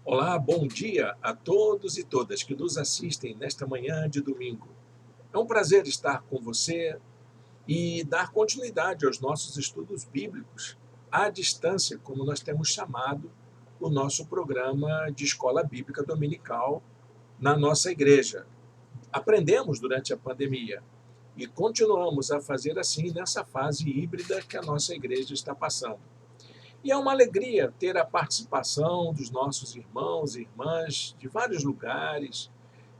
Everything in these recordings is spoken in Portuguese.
Olá, bom dia a todos e todas que nos assistem nesta manhã de domingo. É um prazer estar com você e dar continuidade aos nossos estudos bíblicos à distância, como nós temos chamado o nosso programa de escola bíblica dominical na nossa igreja. Aprendemos durante a pandemia e continuamos a fazer assim nessa fase híbrida que a nossa igreja está passando. E é uma alegria ter a participação dos nossos irmãos e irmãs de vários lugares,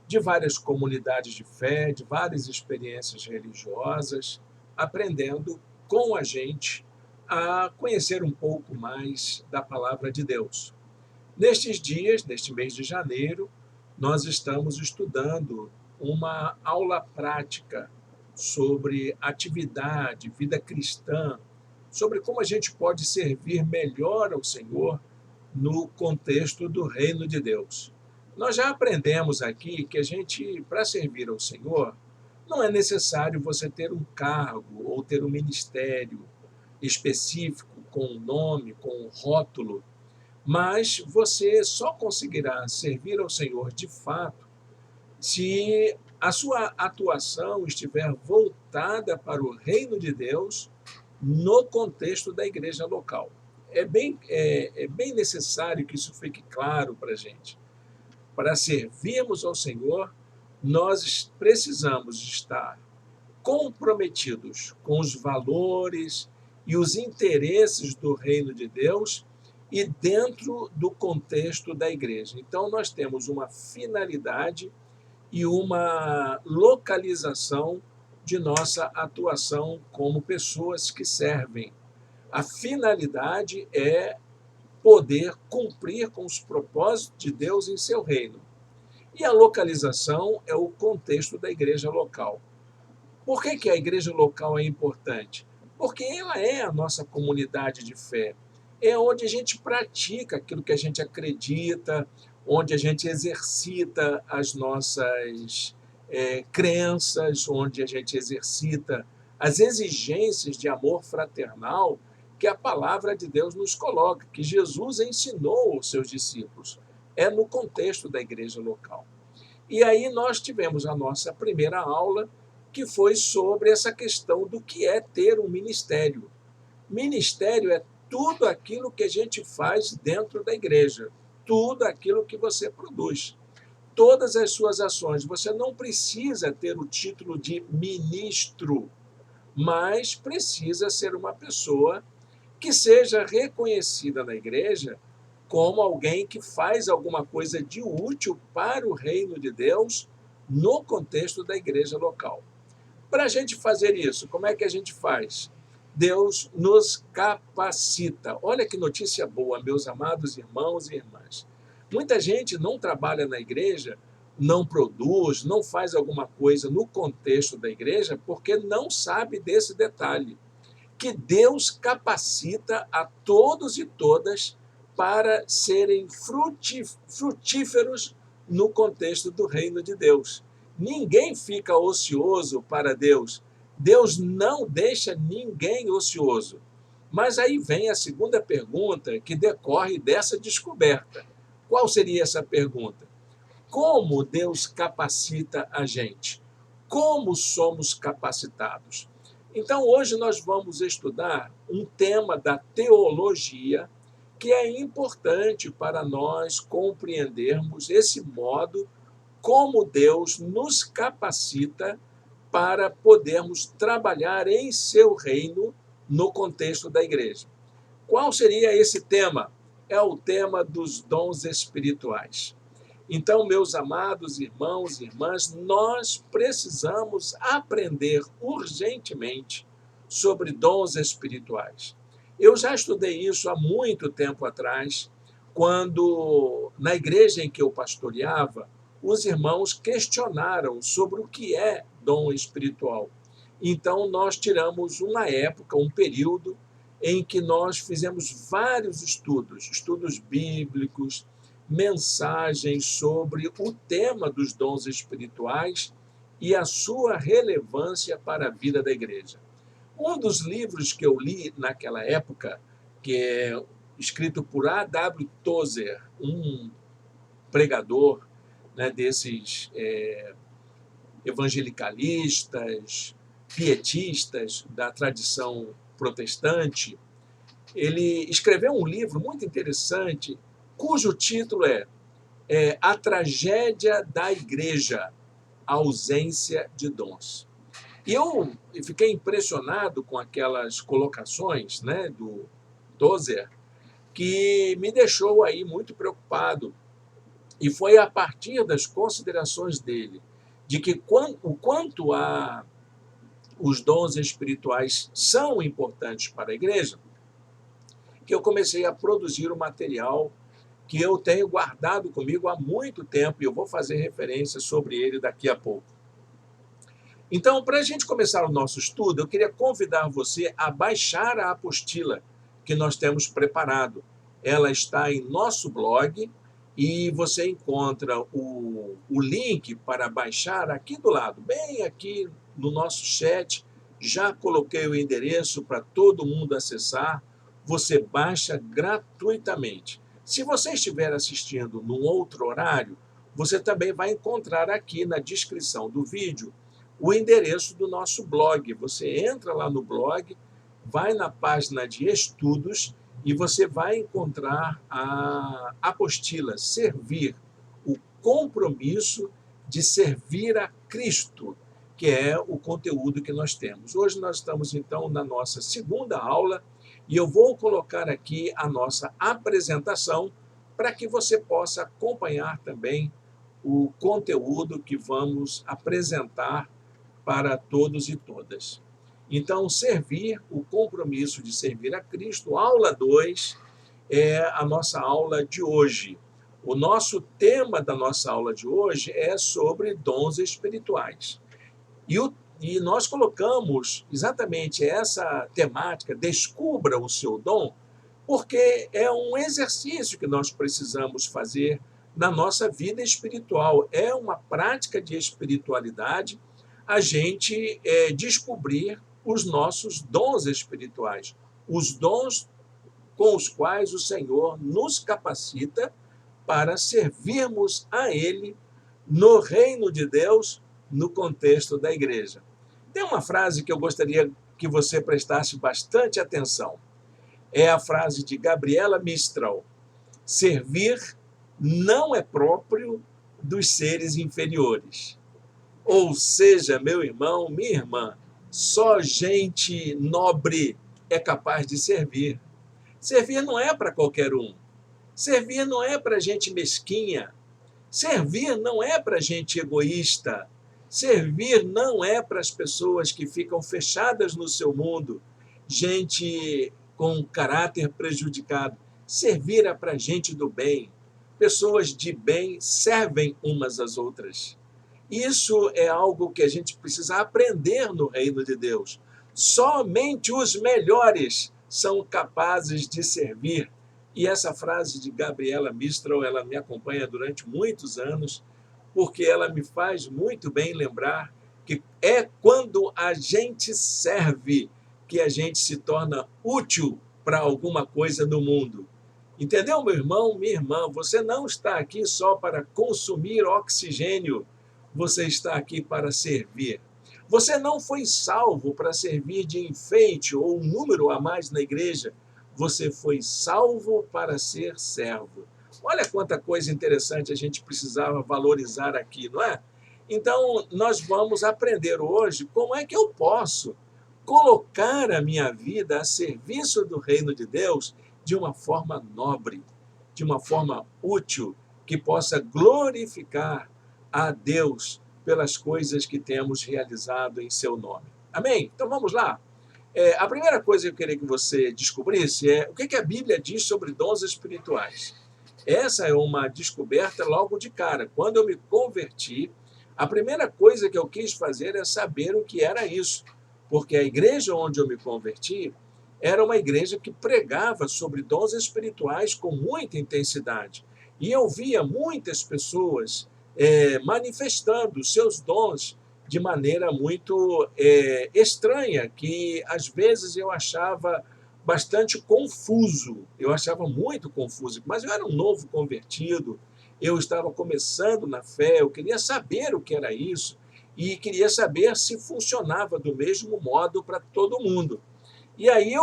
de várias comunidades de fé, de várias experiências religiosas, aprendendo com a gente a conhecer um pouco mais da palavra de Deus. Nestes dias, neste mês de janeiro, nós estamos estudando uma aula prática sobre atividade, vida cristã, sobre como a gente pode servir melhor ao Senhor no contexto do reino de Deus. Nós já aprendemos aqui que a gente, para servir ao Senhor, não é necessário você ter um cargo ou ter um ministério específico, com um nome, com um rótulo, mas você só conseguirá servir ao Senhor de fato se a sua atuação estiver voltada para o reino de Deus no contexto da igreja local. É bem necessário que isso fique claro para a gente. Para servirmos ao Senhor, nós precisamos estar comprometidos com os valores e os interesses do reino de Deus e dentro do contexto da igreja. Então, nós temos uma finalidade e uma localização de nossa atuação como pessoas que servem. A finalidade é poder cumprir com os propósitos de Deus em seu reino. E a localização é o contexto da igreja local. Por que a igreja local é importante? Porque ela é a nossa comunidade de fé. É onde a gente pratica aquilo que a gente acredita, onde a gente exercita as nossas crenças, onde a gente exercita as exigências de amor fraternal que a palavra de Deus nos coloca, que Jesus ensinou aos seus discípulos. É no contexto da igreja local. E aí nós tivemos a nossa primeira aula, que foi sobre essa questão do que é ter um ministério. Ministério é tudo aquilo que a gente faz dentro da igreja, tudo aquilo que você produz, todas as suas ações. Você não precisa ter o título de ministro, mas precisa ser uma pessoa que seja reconhecida na igreja como alguém que faz alguma coisa de útil para o reino de Deus no contexto da igreja local. Para a gente fazer isso, como é que a gente faz? Deus nos capacita. Olha que notícia boa, meus amados irmãos e irmãs. Muita gente não trabalha na igreja, não produz, não faz alguma coisa no contexto da igreja porque não sabe desse detalhe, que Deus capacita a todos e todas para serem frutíferos no contexto do reino de Deus. Ninguém fica ocioso para Deus. Deus não deixa ninguém ocioso. Mas aí vem a segunda pergunta que decorre dessa descoberta. Qual seria essa pergunta? Como Deus capacita a gente? Como somos capacitados? Então, hoje nós vamos estudar um tema da teologia que é importante para nós compreendermos esse modo como Deus nos capacita para podermos trabalhar em seu reino no contexto da igreja. Qual seria esse tema? É o tema dos dons espirituais. Então, meus amados irmãos e irmãs, nós precisamos aprender urgentemente sobre dons espirituais. Eu já estudei isso há muito tempo atrás, quando, na igreja em que eu pastoreava, os irmãos questionaram sobre o que é dom espiritual. Então, nós tiramos uma época, um período, em que nós fizemos vários estudos bíblicos, mensagens sobre o tema dos dons espirituais e a sua relevância para a vida da igreja. Um dos livros que eu li naquela época, que é escrito por A. W. Tozer, um pregador, né, desses evangelicalistas, pietistas da tradição protestante. Ele escreveu um livro muito interessante, cujo título é A Tragédia da Igreja, a Ausência de Dons. E eu fiquei impressionado com aquelas colocações, né, do Tozer, que me deixou aí muito preocupado. E foi a partir das considerações dele, de que o quanto os dons espirituais são importantes para a igreja, que eu comecei a produzir o material que eu tenho guardado comigo há muito tempo, e eu vou fazer referência sobre ele daqui a pouco. Então, para a gente começar o nosso estudo, eu queria convidar você a baixar a apostila que nós temos preparado. Ela está em nosso blog e você encontra o link para baixar aqui do lado, bem aqui no nosso chat. Já coloquei o endereço para todo mundo acessar. Você baixa gratuitamente. Se você estiver assistindo num outro horário, você também vai encontrar aqui na descrição do vídeo o endereço do nosso blog. Você entra lá no blog, vai na página de estudos e você vai encontrar a apostila Servir, o compromisso de servir a Cristo, que é o conteúdo que nós temos. Hoje nós estamos, então, na nossa segunda aula e eu vou colocar aqui a nossa apresentação para que você possa acompanhar também o conteúdo que vamos apresentar para todos e todas. Então, servir, o compromisso de servir a Cristo, aula 2, é a nossa aula de hoje. O nosso tema da nossa aula de hoje é sobre dons espirituais. E nós colocamos exatamente essa temática, descubra o seu dom, porque é um exercício que nós precisamos fazer na nossa vida espiritual. É uma prática de espiritualidade a gente descobrir os nossos dons espirituais, os dons com os quais o Senhor nos capacita para servirmos a Ele no reino de Deus, no contexto da igreja. Tem uma frase que eu gostaria que você prestasse bastante atenção. É a frase de Gabriela Mistral: servir não é próprio dos seres inferiores. Ou seja, meu irmão, minha irmã, só gente nobre é capaz de servir. Servir não é para qualquer um. Servir não é para gente mesquinha. Servir não é para gente egoísta. Servir não é para as pessoas que ficam fechadas no seu mundo, gente com caráter prejudicado. Servir é para gente do bem. Pessoas de bem servem umas às outras. Isso é algo que a gente precisa aprender no reino de Deus. Somente os melhores são capazes de servir. E essa frase de Gabriela Mistral, ela me acompanha durante muitos anos, porque ela me faz muito bem lembrar que é quando a gente serve que a gente se torna útil para alguma coisa no mundo. Entendeu, meu irmão, minha irmã? Você não está aqui só para consumir oxigênio, você está aqui para servir. Você não foi salvo para servir de enfeite ou um número a mais na igreja. Você foi salvo para ser servo. Olha quanta coisa interessante a gente precisava valorizar aqui, não é? Então, nós vamos aprender hoje como é que eu posso colocar a minha vida a serviço do reino de Deus de uma forma nobre, de uma forma útil, que possa glorificar a Deus pelas coisas que temos realizado em seu nome. Amém? Então vamos lá. A primeira coisa que eu queria que você descobrisse é o que a Bíblia diz sobre dons espirituais. Essa é uma descoberta logo de cara. Quando eu me converti, a primeira coisa que eu quis fazer é saber o que era isso, porque a igreja onde eu me converti era uma igreja que pregava sobre dons espirituais com muita intensidade. E eu via muitas pessoas manifestando seus dons de maneira muito estranha, que às vezes eu achava bastante confuso, eu achava muito confuso, mas eu era um novo convertido, eu estava começando na fé, eu queria saber o que era isso e queria saber se funcionava do mesmo modo para todo mundo. E aí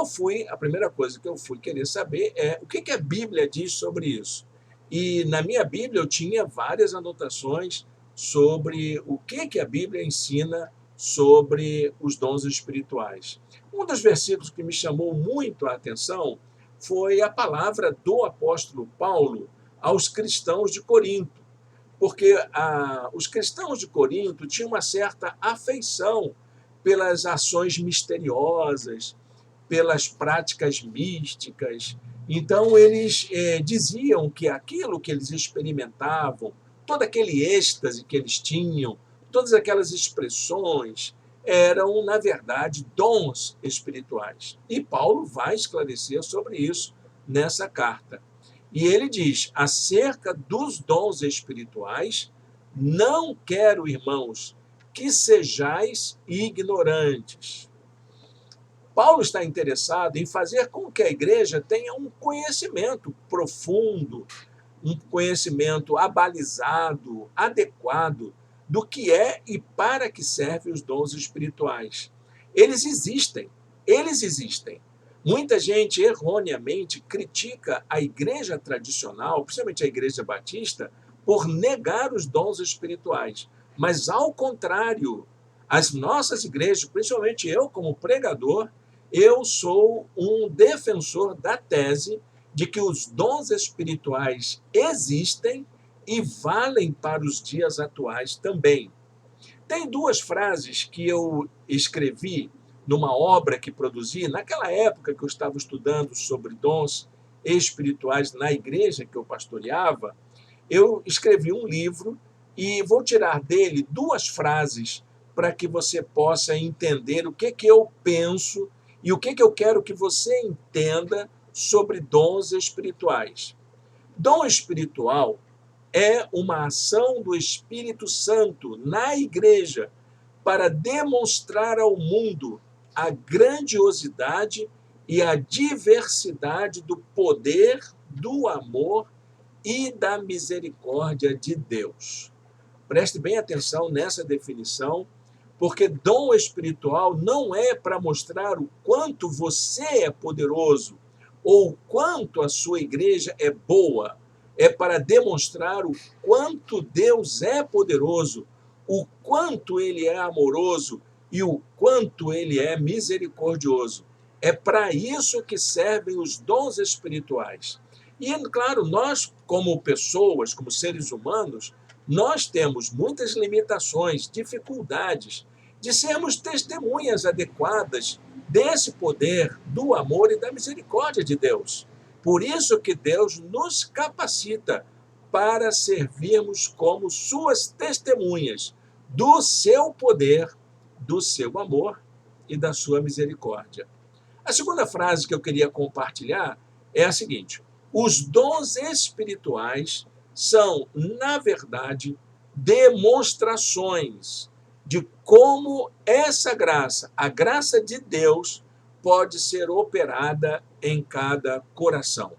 a primeira coisa que eu fui querer saber é o que que a Bíblia diz sobre isso. E na minha Bíblia eu tinha várias anotações sobre o que que a Bíblia ensina sobre os dons espirituais. Um dos versículos que me chamou muito a atenção foi a palavra do apóstolo Paulo aos cristãos de Corinto, porque os cristãos de Corinto tinham uma certa afeição pelas ações misteriosas, pelas práticas místicas. Então, eles diziam que aquilo que eles experimentavam, todo aquele êxtase que eles tinham, todas aquelas expressões, eram, na verdade, dons espirituais. E Paulo vai esclarecer sobre isso nessa carta. E ele diz: acerca dos dons espirituais, não quero, irmãos, que sejais ignorantes. Paulo está interessado em fazer com que a igreja tenha um conhecimento profundo, um conhecimento abalizado, adequado do que é e para que servem os dons espirituais. Eles existem, eles existem. Muita gente erroneamente critica a igreja tradicional, principalmente a igreja batista, por negar os dons espirituais. Mas, ao contrário, as nossas igrejas, principalmente eu como pregador, eu sou um defensor da tese de que os dons espirituais existem e valem para os dias atuais também. Tem duas frases que eu escrevi numa obra que produzi, naquela época que eu estava estudando sobre dons espirituais na igreja que eu pastoreava. Eu escrevi um livro e vou tirar dele duas frases para que você possa entender o que que eu penso e o que que eu quero que você entenda sobre dons espirituais. Dom espiritual é uma ação do Espírito Santo na igreja para demonstrar ao mundo a grandiosidade e a diversidade do poder, do amor e da misericórdia de Deus. Preste bem atenção nessa definição, porque dom espiritual não é para mostrar o quanto você é poderoso ou o quanto a sua igreja é boa. É para demonstrar o quanto Deus é poderoso, o quanto ele é amoroso e o quanto ele é misericordioso. É para isso que servem os dons espirituais. E, claro, nós, como pessoas, como seres humanos, nós temos muitas limitações, dificuldades de sermos testemunhas adequadas desse poder, do amor e da misericórdia de Deus. Por isso que Deus nos capacita para servirmos como suas testemunhas do seu poder, do seu amor e da sua misericórdia. A segunda frase que eu queria compartilhar é a seguinte: os dons espirituais são, na verdade, demonstrações de como essa graça, a graça de Deus, pode ser operada em cada coração.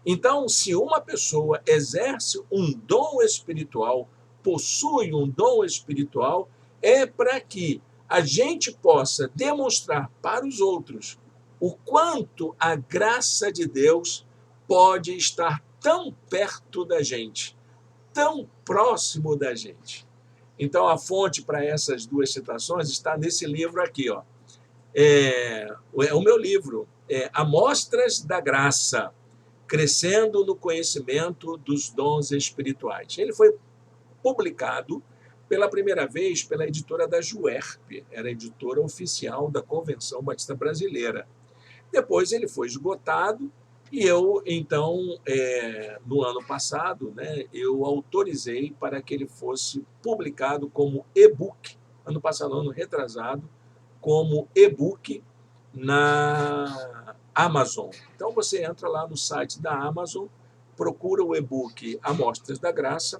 Então, se uma pessoa exerce um dom espiritual, possui um dom espiritual, é para que a gente possa demonstrar para os outros o quanto a graça de Deus pode estar tão perto da gente, tão próximo da gente. Então, a fonte para essas duas citações está nesse livro aqui, ó. É o meu livro, Amostras da Graça, Crescendo no Conhecimento dos Dons Espirituais. Ele foi publicado pela primeira vez pela editora da Juerp, era a editora oficial da Convenção Batista Brasileira. Depois ele foi esgotado e eu, então, no ano passado, né, eu autorizei para que ele fosse publicado como e-book, ano passado, ano retrasado, como e-book na Amazon. Então você entra lá no site da Amazon, procura o e-book Amostras da Graça.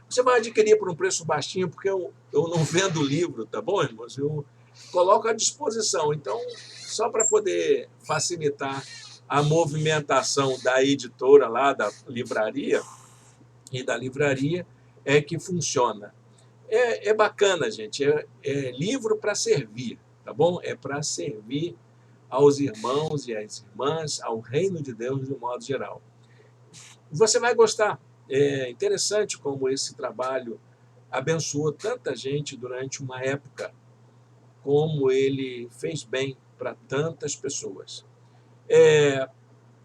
Você vai adquirir por um preço baixinho, porque eu não vendo livro, tá bom, irmãos? Eu coloco à disposição. Então, só para poder facilitar a movimentação da editora lá, da livraria, e da livraria é que funciona. É bacana, gente. É livro para servir, tá bom? É para servir aos irmãos e às irmãs, ao reino de Deus de um modo geral. Você vai gostar. É interessante como esse trabalho abençoou tanta gente durante uma época, como ele fez bem para tantas pessoas.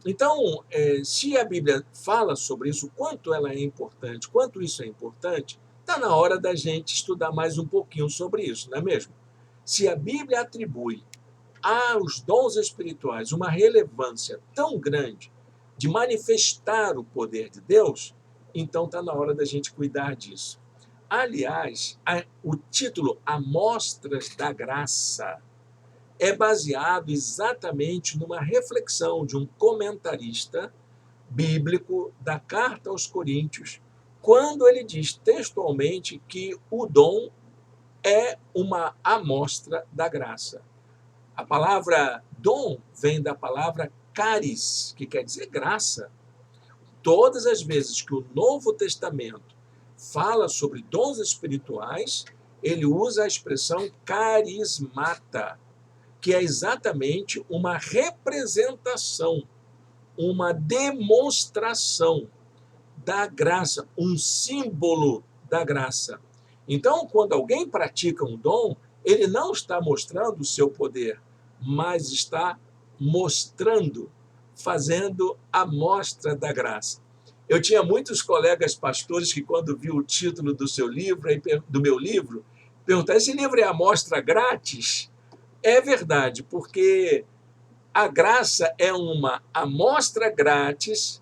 Então, se a Bíblia fala sobre isso, quanto ela é importante, quanto isso é importante, está na hora da gente estudar mais um pouquinho sobre isso, não é mesmo? Se a Bíblia atribui aos dons espirituais uma relevância tão grande de manifestar o poder de Deus, então está na hora da gente cuidar disso. Aliás, o título Amostras da Graça é baseado exatamente numa reflexão de um comentarista bíblico da carta aos Coríntios, quando ele diz textualmente que o dom é uma amostra da graça. A palavra dom vem da palavra caris, que quer dizer graça. Todas as vezes que o Novo Testamento fala sobre dons espirituais, ele usa a expressão carismata, que é exatamente uma representação, uma demonstração da graça, um símbolo da graça. Então, quando alguém pratica um dom, ele não está mostrando o seu poder, mas está mostrando, fazendo a mostra da graça. Eu tinha muitos colegas pastores que, quando viu o título do seu livro, do meu livro, perguntaram: esse livro é amostra grátis? É verdade, porque a graça é uma amostra grátis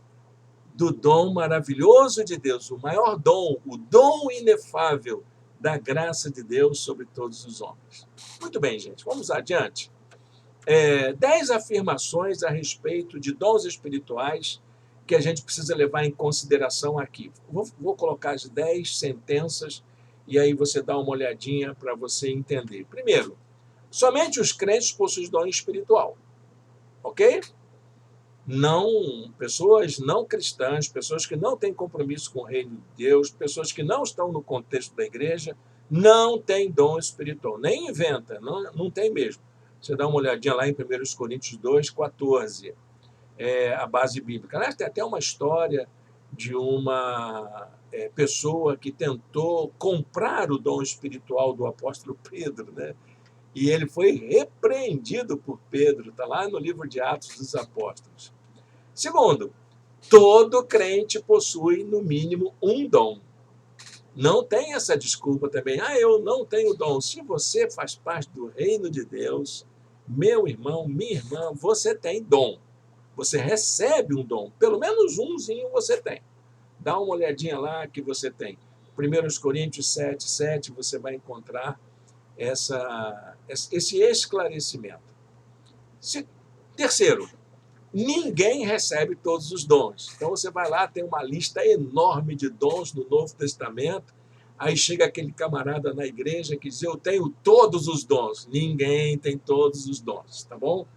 do dom maravilhoso de Deus, o maior dom, o dom inefável da graça de Deus sobre todos os homens. Muito bem, gente, vamos adiante. 10 afirmações a respeito de dons espirituais que a gente precisa levar em consideração aqui. Vou colocar as 10 sentenças e aí você dá uma olhadinha para você entender. Primeiro, somente os crentes possuem dom espiritual, ok? Não, pessoas não cristãs, pessoas que não têm compromisso com o reino de Deus, pessoas que não estão no contexto da igreja, não têm dom espiritual. Nem inventa, não tem mesmo. Você dá uma olhadinha lá em 1 Coríntios 2,14, a base bíblica. Aliás, tem até uma história de uma pessoa que tentou comprar o dom espiritual do apóstolo Pedro, né? E ele foi repreendido por Pedro, está lá no livro de Atos dos Apóstolos. Segundo, todo crente possui, no mínimo, um dom. Não tem essa desculpa também. Eu não tenho dom. Se você faz parte do reino de Deus, meu irmão, minha irmã, você tem dom. Você recebe um dom. Pelo menos umzinho você tem. Dá uma olhadinha lá que você tem. 1 Coríntios 7,7, você vai encontrar esse esclarecimento. Terceiro, ninguém recebe todos os dons. Então você vai lá, tem uma lista enorme de dons no Novo Testamento, aí chega aquele camarada na igreja que diz: eu tenho todos os dons. Ninguém tem todos os dons, tá bom?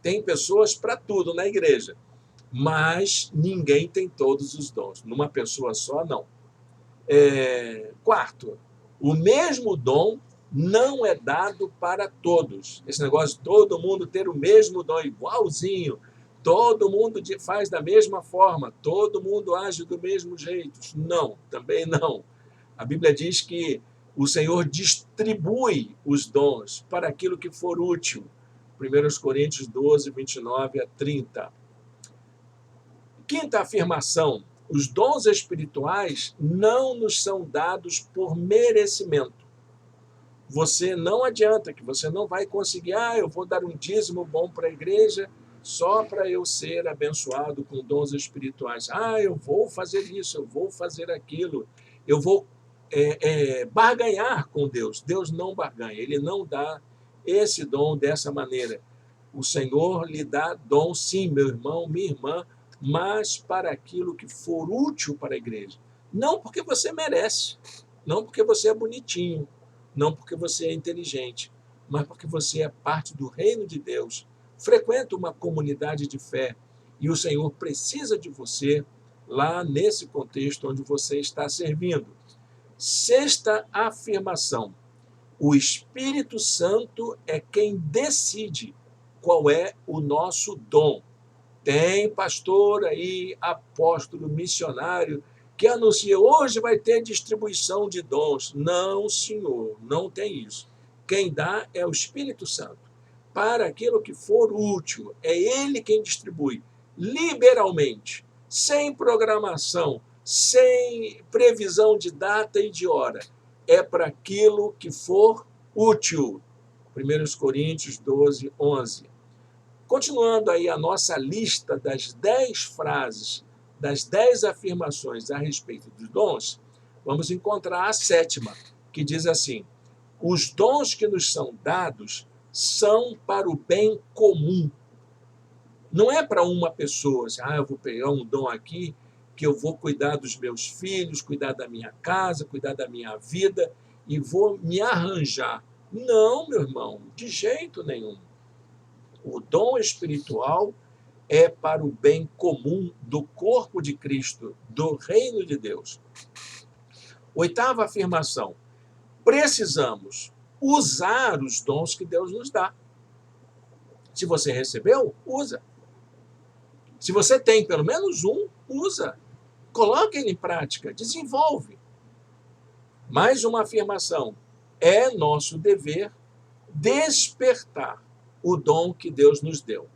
Tem pessoas para tudo na igreja, mas ninguém tem todos os dons. Numa pessoa só, não. Quarto, o mesmo dom não é dado para todos. Esse negócio de todo mundo ter o mesmo dom, igualzinho, todo mundo faz da mesma forma, todo mundo age do mesmo jeito. Não, também não. A Bíblia diz que o Senhor distribui os dons para aquilo que for útil. 1 Coríntios 12, 29 a 30. Quinta afirmação: os dons espirituais não nos são dados por merecimento. Você não adianta, que você não vai conseguir: eu vou dar um dízimo bom para a igreja só para eu ser abençoado com dons espirituais. Eu vou fazer isso, eu vou fazer aquilo, eu vou barganhar com Deus. Deus não barganha, Ele não dá esse dom dessa maneira. O Senhor lhe dá dom, sim, meu irmão, minha irmã, mas para aquilo que for útil para a igreja. Não porque você merece, não porque você é bonitinho, não porque você é inteligente, mas porque você é parte do reino de Deus, frequenta uma comunidade de fé e o Senhor precisa de você lá nesse contexto onde você está servindo. Sexta afirmação: o Espírito Santo é quem decide qual é o nosso dom. Tem pastor aí, apóstolo, missionário, que anuncia, hoje vai ter distribuição de dons. Não, senhor, não tem isso. Quem dá é o Espírito Santo. Para aquilo que for útil, é ele quem distribui, liberalmente, sem programação, sem previsão de data e de hora. É para aquilo que for útil. 1 Coríntios 12, 11. Continuando aí a nossa lista das 10 frases, das 10 afirmações a respeito dos dons, vamos encontrar a sétima, que diz assim: os dons que nos são dados são para o bem comum. Não é para uma pessoa, assim, eu vou pegar um dom aqui, que eu vou cuidar dos meus filhos, cuidar da minha casa, cuidar da minha vida, e vou me arranjar. Não, meu irmão, de jeito nenhum. O dom espiritual é para o bem comum do corpo de Cristo, do reino de Deus. Oitava afirmação: precisamos usar os dons que Deus nos dá. Se você recebeu, usa. Se você tem pelo menos um, usa. Coloque ele em prática, desenvolve. Mais uma afirmação: é nosso dever despertar o dom que Deus nos deu.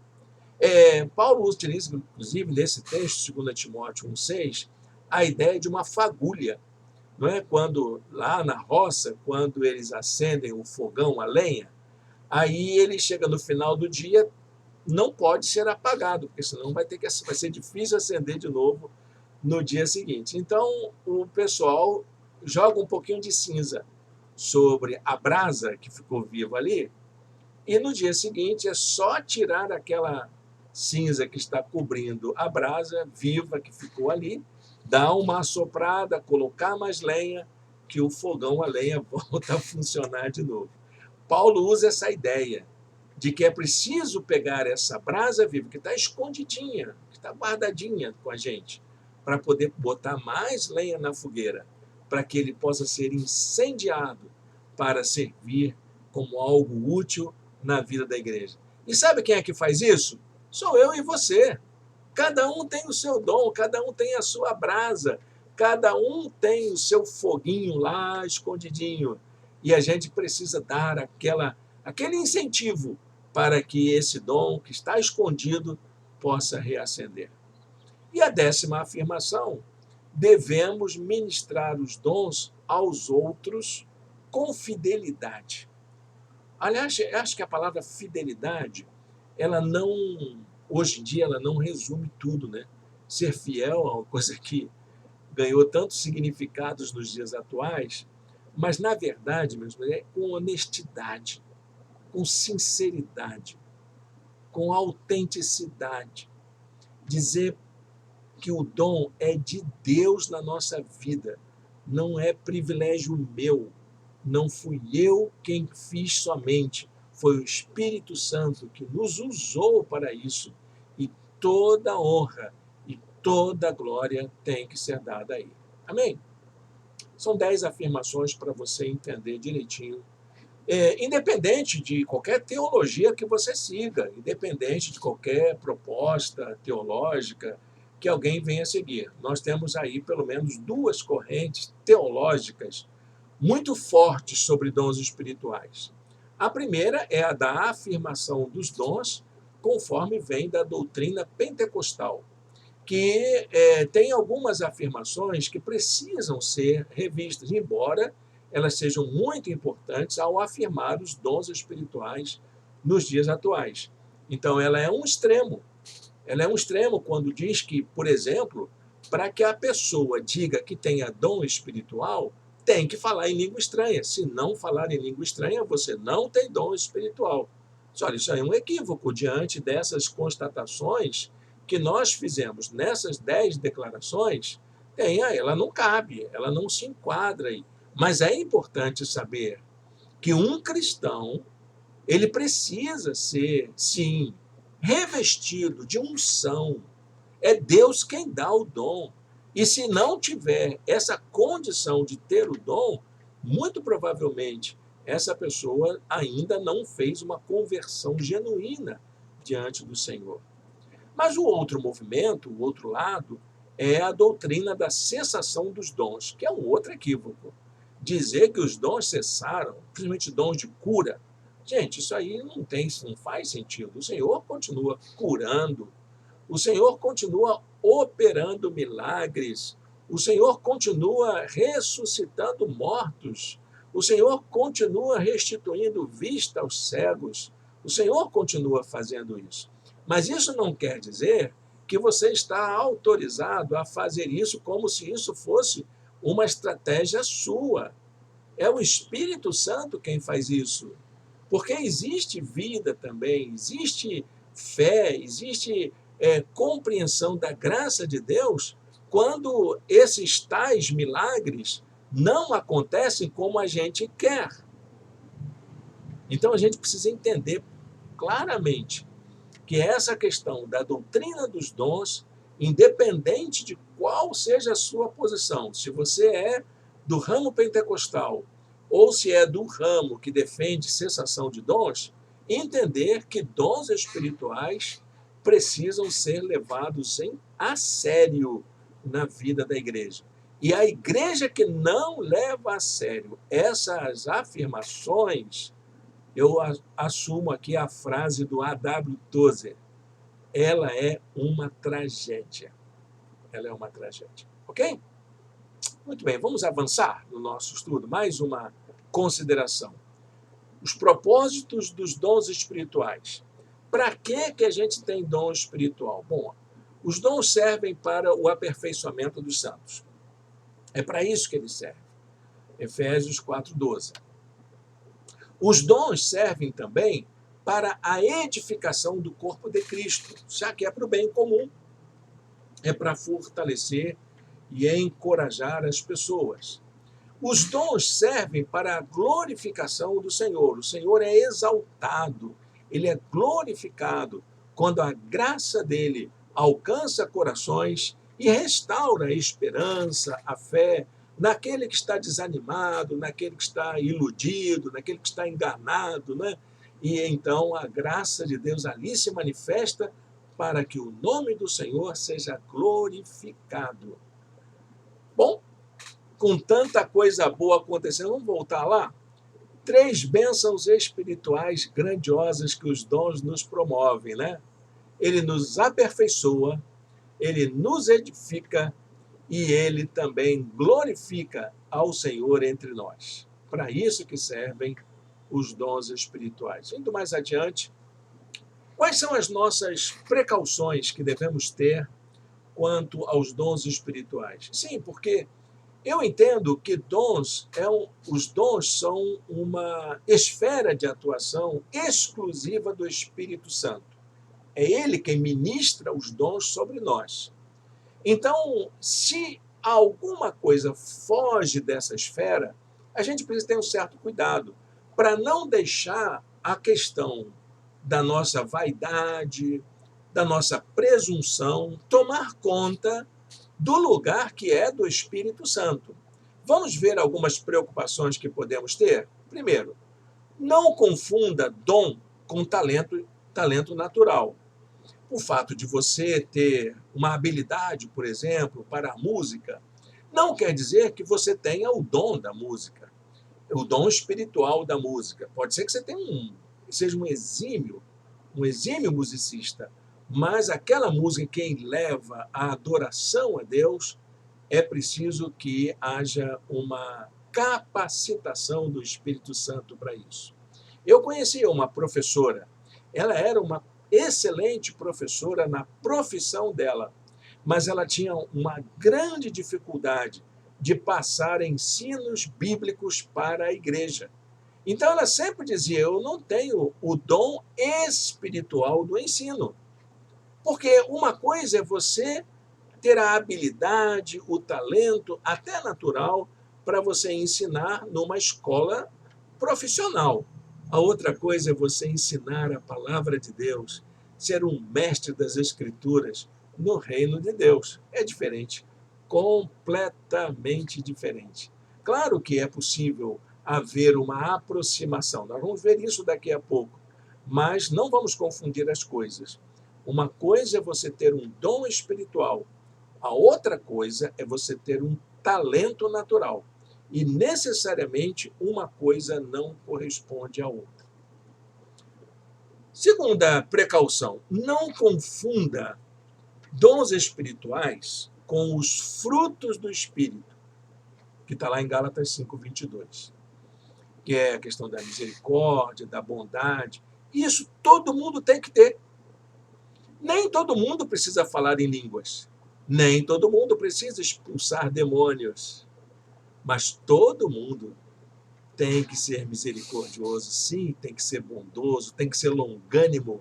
Paulo utiliza, inclusive, nesse texto, 2 Timóteo 1,6, a ideia de uma fagulha. Não é? Quando, lá na roça, quando eles acendem o fogão, a lenha, aí ele chega no final do dia, não pode ser apagado, porque senão vai ser difícil acender de novo no dia seguinte. Então, o pessoal joga um pouquinho de cinza sobre a brasa que ficou viva ali, e no dia seguinte é só tirar aquela cinza que está cobrindo a brasa viva que ficou ali, dar uma assoprada, colocar mais lenha, que o fogão a lenha volta a funcionar de novo. Paulo usa essa ideia de que é preciso pegar essa brasa viva, que está escondidinha, que está guardadinha com a gente, para poder botar mais lenha na fogueira, para que ele possa ser incendiado, para servir como algo útil na vida da igreja. E sabe quem é que faz isso? Sou eu e você. Cada um tem o seu dom, cada um tem a sua brasa, cada um tem o seu foguinho lá escondidinho. E a gente precisa dar aquele incentivo para que esse dom que está escondido possa reacender. E a 10ª afirmação: devemos ministrar os dons aos outros com fidelidade. Aliás, eu acho que a palavra fidelidade, ela não, hoje em dia, ela não resume tudo, né? Ser fiel é uma coisa que ganhou tantos significados nos dias atuais, mas, na verdade, mesmo, é com honestidade, com sinceridade, com autenticidade. Dizer que o dom é de Deus na nossa vida, não é privilégio meu, não fui eu quem fiz somente, foi o Espírito Santo que nos usou para isso, e toda honra e toda glória tem que ser dada a ele. Amém? São 10 afirmações para você entender direitinho, independente de qualquer teologia que você siga, independente de qualquer proposta teológica que alguém venha seguir. Nós temos aí pelo menos 2 correntes teológicas muito fortes sobre dons espirituais. A primeira é a da afirmação dos dons, conforme vem da doutrina pentecostal, que tem algumas afirmações que precisam ser revistas, embora elas sejam muito importantes ao afirmar os dons espirituais nos dias atuais. Então, ela é um extremo. Ela é um extremo quando diz que, por exemplo, para que a pessoa diga que tenha dom espiritual, tem que falar em língua estranha. Se não falar em língua estranha, você não tem dom espiritual. Olha, isso aí é um equívoco diante dessas constatações que nós fizemos nessas 10 declarações. Ela não cabe, ela não se enquadra aí. Mas é importante saber que um cristão, ele precisa ser, sim, revestido de unção. É Deus quem dá o dom. E se não tiver essa condição de ter o dom, muito provavelmente essa pessoa ainda não fez uma conversão genuína diante do Senhor. Mas o outro movimento, o outro lado, é a doutrina da cessação dos dons, que é um outro equívoco. Dizer que os dons cessaram, principalmente dons de cura, gente, isso aí não faz sentido. O Senhor continua curando, o Senhor continua operando milagres, o Senhor continua ressuscitando mortos, o Senhor continua restituindo vista aos cegos, o Senhor continua fazendo isso. Mas isso não quer dizer que você está autorizado a fazer isso como se isso fosse uma estratégia sua. É o Espírito Santo quem faz isso. Porque existe vida também, existe fé, existe compreensão da graça de Deus quando esses tais milagres não acontecem como a gente quer. Então a gente precisa entender claramente que essa questão da doutrina dos dons, independente de qual seja a sua posição, se você é do ramo pentecostal ou se é do ramo que defende cessação de dons, entender que dons espirituais precisam ser levados a sério na vida da igreja. E a igreja que não leva a sério essas afirmações, eu assumo aqui a frase do A.W. Tozer, ela é uma tragédia. Ela é uma tragédia. Ok? Muito bem, vamos avançar no nosso estudo. Mais uma consideração. Os propósitos dos dons espirituais. Para que a gente tem dom espiritual? Bom, os dons servem para o aperfeiçoamento dos santos. É para isso que eles servem. Efésios 4:12. Os dons servem também para a edificação do corpo de Cristo, já que é para o bem comum. É para fortalecer e encorajar as pessoas. Os dons servem para a glorificação do Senhor. O Senhor é exaltado, ele é glorificado quando a graça dele alcança corações e restaura a esperança, a fé, naquele que está desanimado, naquele que está iludido, naquele que está enganado, né? E então a graça de Deus ali se manifesta para que o nome do Senhor seja glorificado. Bom, com tanta coisa boa acontecendo, vamos voltar lá? 3 bênçãos espirituais grandiosas que os dons nos promovem, né? Ele nos aperfeiçoa, ele nos edifica e ele também glorifica ao Senhor entre nós. Para isso que servem os dons espirituais. Indo mais adiante, quais são as nossas precauções que devemos ter quanto aos dons espirituais? Sim, porque eu entendo que os dons são uma esfera de atuação exclusiva do Espírito Santo. É ele quem ministra os dons sobre nós. Então, se alguma coisa foge dessa esfera, a gente precisa ter um certo cuidado para não deixar a questão da nossa vaidade, da nossa presunção, tomar conta do lugar que é do Espírito Santo. Vamos ver algumas preocupações que podemos ter? Primeiro, não confunda dom com talento natural. O fato de você ter uma habilidade, por exemplo, para a música, não quer dizer que você tenha o dom da música, o dom espiritual da música. Pode ser que você seja um exímio musicista, mas aquela música que leva a adoração a Deus, é preciso que haja uma capacitação do Espírito Santo para isso. Eu conhecia uma professora, ela era uma excelente professora na profissão dela, mas ela tinha uma grande dificuldade de passar ensinos bíblicos para a igreja. Então ela sempre dizia: eu não tenho o dom espiritual do ensino. Porque uma coisa é você ter a habilidade, o talento, até natural, para você ensinar numa escola profissional. A outra coisa é você ensinar a palavra de Deus, ser um mestre das Escrituras no reino de Deus. É diferente. completamente diferente. Claro que é possível haver uma aproximação, nós vamos ver isso daqui a pouco, mas não vamos confundir as coisas. Uma coisa é você ter um dom espiritual, a outra coisa é você ter um talento natural. E necessariamente uma coisa não corresponde à outra. Segunda precaução, não confunda dons espirituais com os frutos do Espírito, que está lá em Gálatas 5:22, que é a questão da misericórdia, da bondade. Isso todo mundo tem que ter. Nem todo mundo precisa falar em línguas. Nem todo mundo precisa expulsar demônios. Mas todo mundo tem que ser misericordioso, sim, tem que ser bondoso, tem que ser longânimo,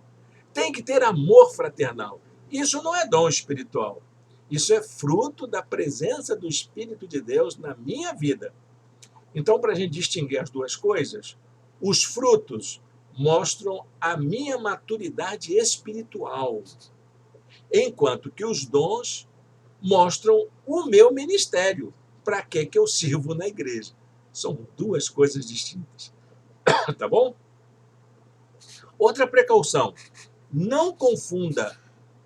tem que ter amor fraternal. Isso não é dom espiritual. Isso é fruto da presença do Espírito de Deus na minha vida. Então, para a gente distinguir as duas coisas, os frutos mostram a minha maturidade espiritual, enquanto que os dons mostram o meu ministério, para que eu sirvo na igreja. São duas coisas distintas. Tá bom? Outra precaução, não confunda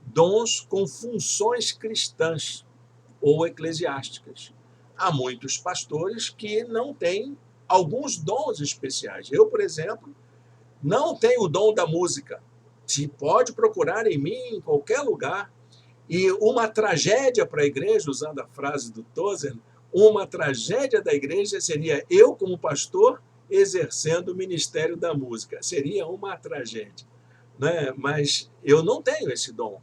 dons com funções cristãs ou eclesiásticas. Há muitos pastores que não têm alguns dons especiais. Eu, por exemplo, não tenho o dom da música. Se pode procurar em mim em qualquer lugar. E uma tragédia para a igreja, usando a frase do Tozer, uma tragédia da igreja seria eu, como pastor, exercendo o ministério da música. Seria uma tragédia, né? Mas eu não tenho esse dom.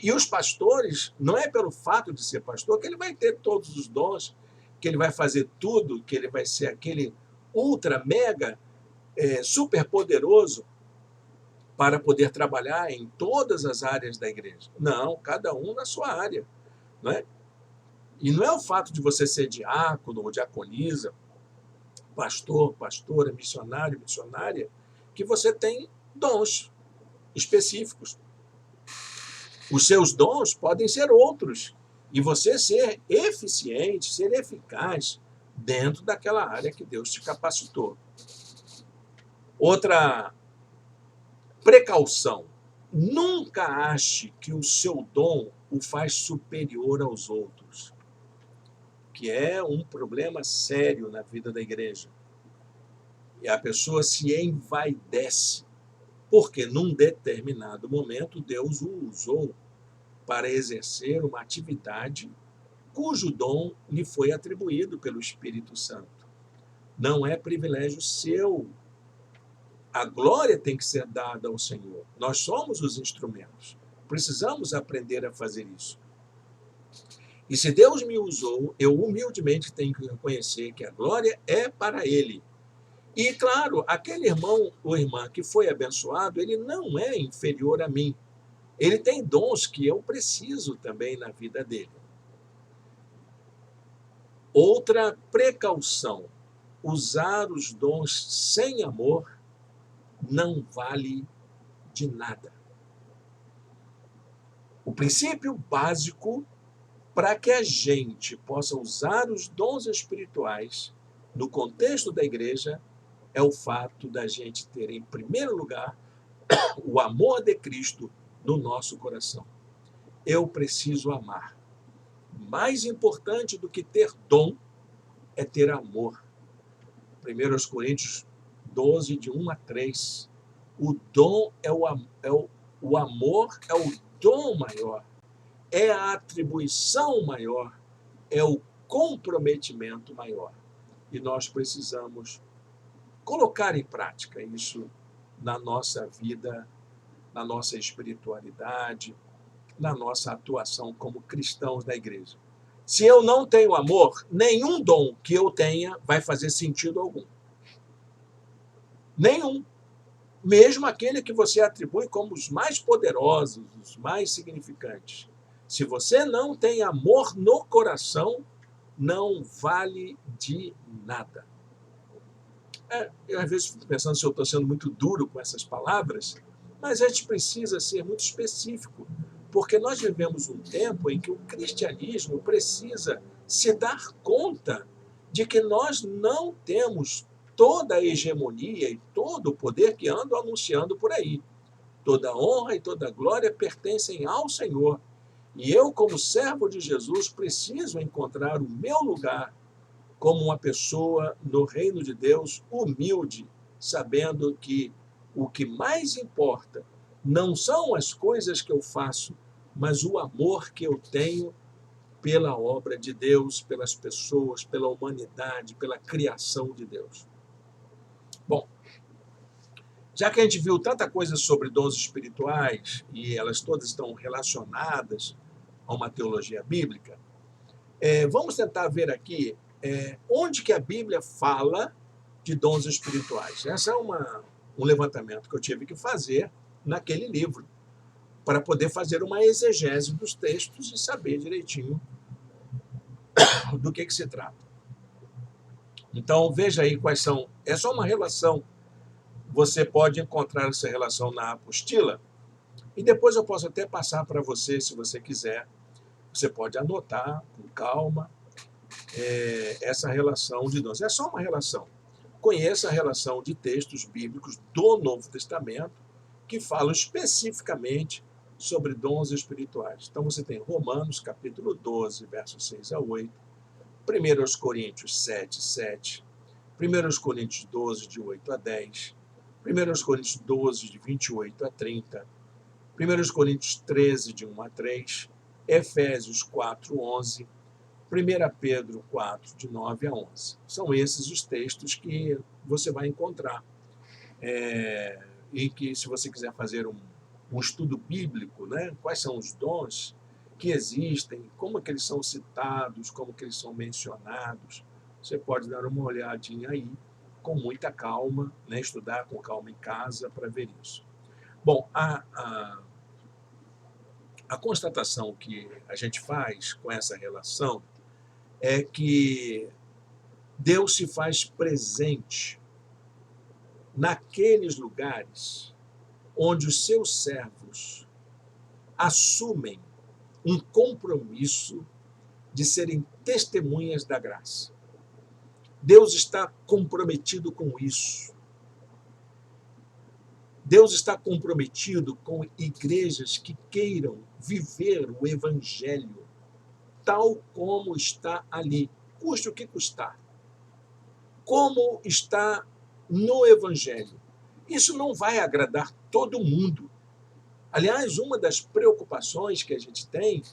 E os pastores, não é pelo fato de ser pastor que ele vai ter todos os dons, que ele vai fazer tudo, que ele vai ser aquele ultra, mega, super poderoso para poder trabalhar em todas as áreas da igreja. Não, cada um na sua área, não é? E não é o fato de você ser diácono ou diaconisa, pastor, pastora, missionário, missionária, que você tem dons específicos. Os seus dons podem ser outros e você ser eficiente, ser eficaz dentro daquela área que Deus te capacitou. Outra precaução, nunca ache que o seu dom o faz superior aos outros, que é um problema sério na vida da igreja. E a pessoa se envaidece, porque num determinado momento Deus o usou para exercer uma atividade cujo dom lhe foi atribuído pelo Espírito Santo. Não é privilégio seu. A glória tem que ser dada ao Senhor. Nós somos os instrumentos. Precisamos aprender a fazer isso. E se Deus me usou, eu humildemente tenho que reconhecer que a glória é para Ele. E, claro, aquele irmão ou irmã que foi abençoado, ele não é inferior a mim. Ele tem dons que eu preciso também na vida dele. Outra precaução, usar os dons sem amor não vale de nada. O princípio básico para que a gente possa usar os dons espirituais no contexto da igreja é o fato da gente ter, em primeiro lugar, o amor de Cristo no nosso coração. Eu preciso amar. Mais importante do que ter dom é ter amor. 1 Coríntios 12, de 1 a 3. O dom o amor é o dom maior, é a atribuição maior, é o comprometimento maior. E nós precisamos colocar em prática isso na nossa vida, na nossa espiritualidade, na nossa atuação como cristãos da igreja. Se eu não tenho amor, nenhum dom que eu tenha vai fazer sentido algum. Nenhum. Mesmo aquele que você atribui como os mais poderosos, os mais significantes. Se você não tem amor no coração, não vale de nada. Eu às vezes fico pensando se eu estou sendo muito duro com essas palavras, mas a gente precisa ser muito específico Porque nós vivemos um tempo em que o cristianismo precisa se dar conta de que nós não temos toda a hegemonia e todo o poder que andam anunciando por aí. Toda honra e toda glória pertencem ao Senhor. E eu, como servo de Jesus, preciso encontrar o meu lugar como uma pessoa no reino de Deus humilde, sabendo que o que mais importa não são as coisas que eu faço, mas o amor que eu tenho pela obra de Deus, pelas pessoas, pela humanidade, pela criação de Deus. Bom, já que a gente viu tanta coisa sobre dons espirituais e elas todas estão relacionadas a uma teologia bíblica, vamos tentar ver aqui onde que a Bíblia fala de dons espirituais. Esse é um levantamento que eu tive que fazer naquele livro, para poder fazer uma exegese dos textos e saber direitinho do que se trata. Então, veja aí quais são. É só uma relação. Você pode encontrar essa relação na apostila, e depois eu posso até passar para você, se você quiser. Você pode anotar com calma essa relação de dons. É só uma relação. Conheça a relação de textos bíblicos do Novo Testamento que falam especificamente sobre dons espirituais. Então você tem Romanos, capítulo 12, versos 6 a 8, 1 Coríntios 7, 7, 1 Coríntios 12, de 8 a 10, 1 Coríntios 12, de 28 a 30, 1 Coríntios 13, de 1 a 3, Efésios 4, 11, 1 Pedro 4, de 9 a 11. São esses os textos que você vai encontrar. E que, se você quiser fazer um estudo bíblico, né, quais são os dons que existem, como que eles são citados, como que eles são mencionados, você pode dar uma olhadinha aí, com muita calma, né, estudar com calma em casa para ver isso. Bom, a constatação que a gente faz com essa relação é que Deus se faz presente naqueles lugares onde os seus servos assumem um compromisso de serem testemunhas da graça. Deus está comprometido com isso. Deus está comprometido com igrejas que queiram viver o Evangelho tal como está ali, custe o que custar. Como está no Evangelho. Isso não vai agradar todo mundo. Aliás, uma das preocupações que a gente tem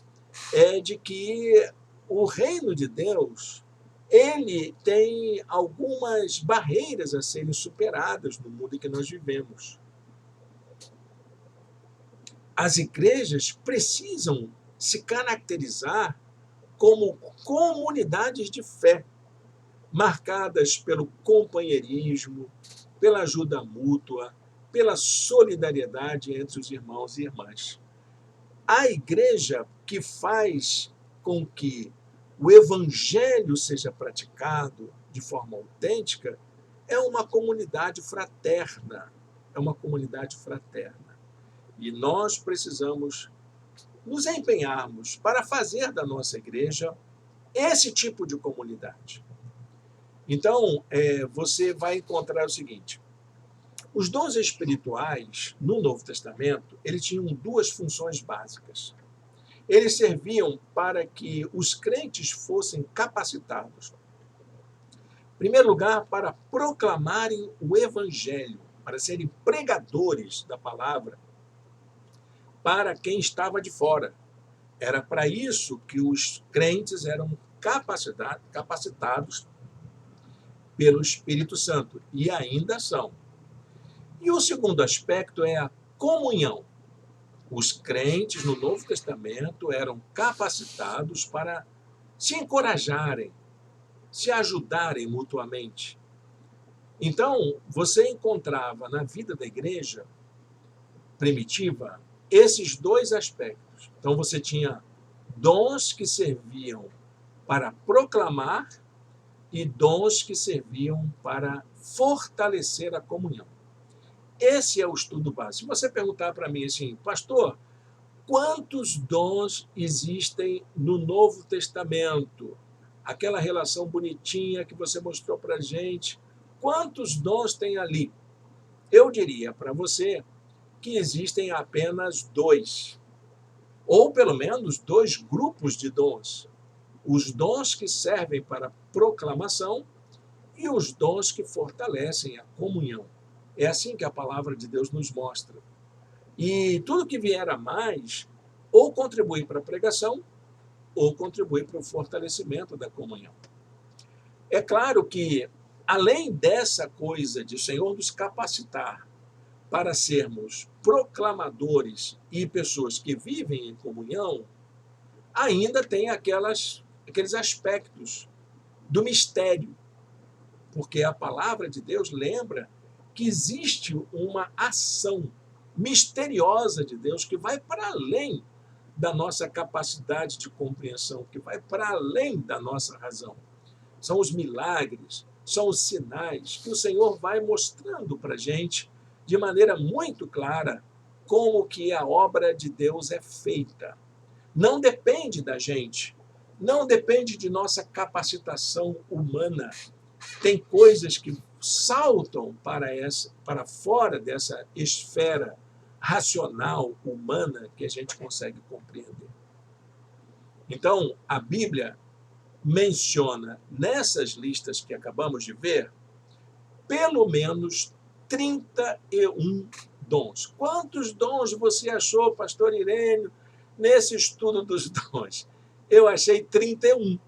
é de que o reino de Deus, ele tem algumas barreiras a serem superadas no mundo em que nós vivemos. As igrejas precisam se caracterizar como comunidades de fé, marcadas pelo companheirismo, pela ajuda mútua, pela solidariedade entre os irmãos e irmãs. A igreja que faz com que o evangelho seja praticado de forma autêntica é uma comunidade fraterna, é uma comunidade fraterna. E nós precisamos nos empenharmos para fazer da nossa igreja esse tipo de comunidade. Então, você vai encontrar o seguinte: os dons espirituais, no Novo Testamento, eles tinham duas funções básicas. Eles serviam para que os crentes fossem capacitados. Em primeiro lugar, para proclamarem o Evangelho, para serem pregadores da palavra para quem estava de fora. Era para isso que os crentes eram capacitados pelo Espírito Santo, e ainda são. E o segundo aspecto é a comunhão. Os crentes no Novo Testamento eram capacitados para se encorajarem, se ajudarem mutuamente. Então, você encontrava na vida da igreja primitiva esses dois aspectos. Então, você tinha dons que serviam para proclamar e dons que serviam para fortalecer a comunhão. Esse é o estudo básico. Se você perguntar para mim assim, pastor, Quantos dons existem no Novo Testamento? Aquela relação bonitinha que você mostrou para a gente. Quantos dons tem ali? Eu diria para você que existem apenas dois, ou pelo menos dois grupos de dons. Os dons que servem para proclamação e os dons que fortalecem a comunhão. É assim que a palavra de Deus nos mostra. E tudo que vier a mais, ou contribui para a pregação, ou contribui para o fortalecimento da comunhão. É claro que, além dessa coisa de o Senhor nos capacitar para sermos proclamadores e pessoas que vivem em comunhão, ainda tem aqueles aspectos do mistério, porque a palavra de Deus lembra que existe uma ação misteriosa de Deus que vai para além da nossa capacidade de compreensão, que vai para além da nossa razão. São os milagres, são os sinais que o Senhor vai mostrando para a gente de maneira muito clara como que a obra de Deus é feita. Não depende da gente, não depende de nossa capacitação humana. Tem coisas que saltam para fora dessa esfera racional, humana, que a gente consegue compreender. Então, a Bíblia menciona, nessas listas que acabamos de ver, pelo menos 31 dons. Quantos dons você achou, pastor Irênio, nesse estudo dos dons? Eu achei 31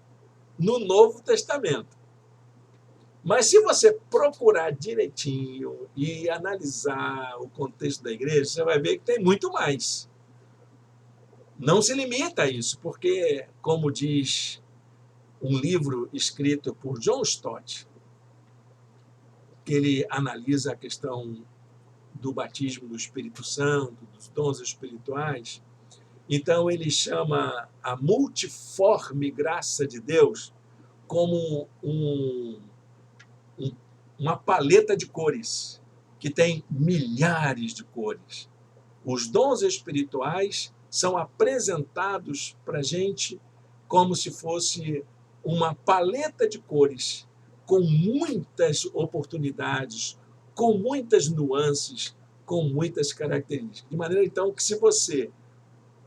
no Novo Testamento. Mas se você procurar direitinho e analisar o contexto da igreja, você vai ver que tem muito mais. Não se limita a isso, porque, como diz um livro escrito por John Stott, que ele analisa a questão do batismo do Espírito Santo, dos dons espirituais, então ele chama a multiforme graça de Deus como uma paleta de cores, que tem milhares de cores. Os dons espirituais são apresentados para a gente como se fosse uma paleta de cores, com muitas oportunidades, com muitas nuances, com muitas características. De maneira, então, que se você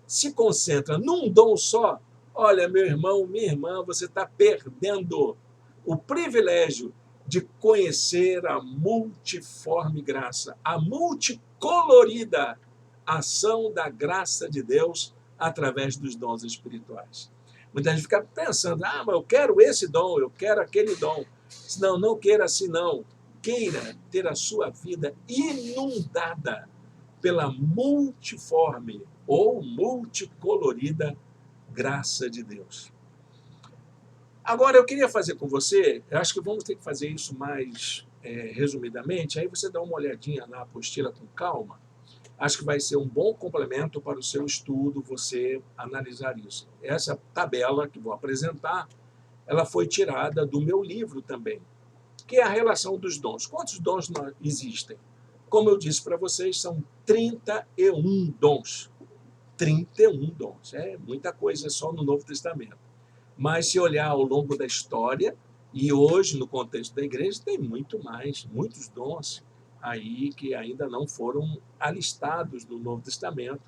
se concentra num dom só, olha, meu irmão, minha irmã, você está perdendo o privilégio de conhecer a multiforme graça, a multicolorida ação da graça de Deus através dos dons espirituais. Muita gente fica pensando, mas eu quero esse dom, eu quero aquele dom. Não, não queira assim não. Queira ter a sua vida inundada pela multiforme ou multicolorida graça de Deus. Agora, eu queria fazer com você, eu acho que vamos ter que fazer isso mais resumidamente, aí você dá uma olhadinha na apostila com calma. Acho que vai ser um bom complemento para o seu estudo, você analisar isso. Essa tabela que vou apresentar, ela foi tirada do meu livro também, que é a relação dos dons. Quantos dons existem? Como eu disse para vocês, são 31 dons. 31 dons. É muita coisa só no Novo Testamento. Mas se olhar ao longo da história, e hoje no contexto da igreja, tem muito mais, muitos dons aí que ainda não foram alistados no Novo Testamento,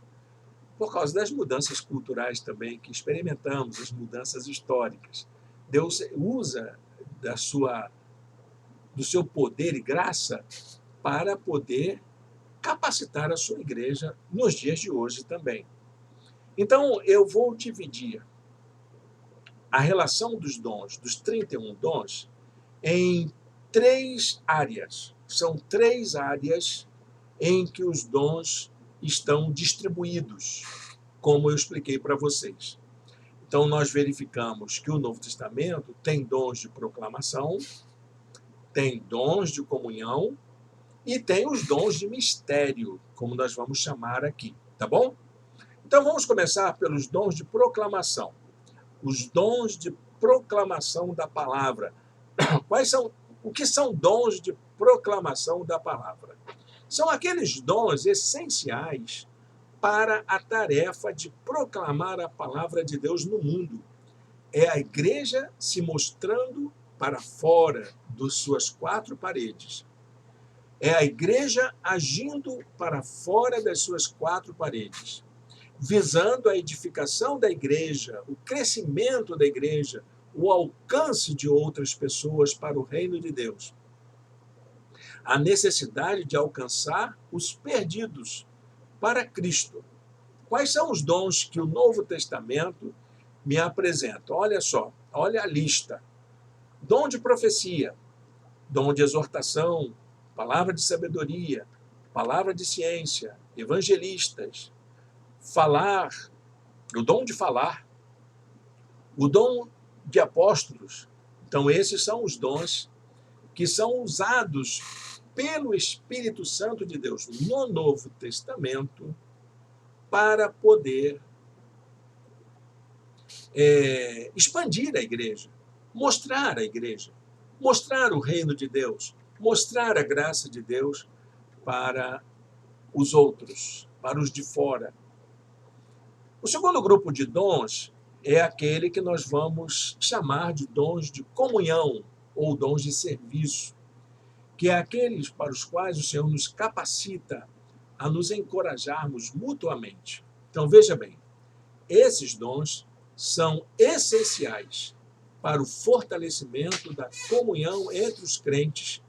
por causa das mudanças culturais também que experimentamos, as mudanças históricas. Deus usa do seu poder e graça para poder capacitar a sua igreja nos dias de hoje também. Então, eu vou dividir a relação dos dons, dos 31 dons, em 3 áreas. São 3 áreas em que os dons estão distribuídos, como eu expliquei para vocês. Então, nós verificamos que o Novo Testamento tem dons de proclamação, tem dons de comunhão e tem os dons de mistério, como nós vamos chamar aqui, tá bom? Então, vamos começar pelos dons de proclamação. Os dons de proclamação da palavra. O que são dons de proclamação da palavra? São aqueles dons essenciais para a tarefa de proclamar a palavra de Deus no mundo. É a igreja se mostrando para fora das suas quatro paredes. É a igreja agindo para fora das suas quatro paredes, visando a edificação da igreja, o crescimento da igreja, o alcance de outras pessoas para o reino de Deus. A necessidade de alcançar os perdidos para Cristo. Quais são os dons que o Novo Testamento me apresenta? Olha só, olha a lista. Dom de profecia, dom de exortação, palavra de sabedoria, palavra de ciência, evangelistas, falar, o dom de falar, o dom de apóstolos. Então, esses são os dons que são usados pelo Espírito Santo de Deus no Novo Testamento para poder expandir a igreja, mostrar a igreja, mostrar o reino de Deus, mostrar a graça de Deus para os outros, para os de fora. O segundo grupo de dons é aquele que nós vamos chamar de dons de comunhão ou dons de serviço, que é aqueles para os quais o Senhor nos capacita a nos encorajarmos mutuamente. Então, veja bem, esses dons são essenciais para o fortalecimento da comunhão entre os crentes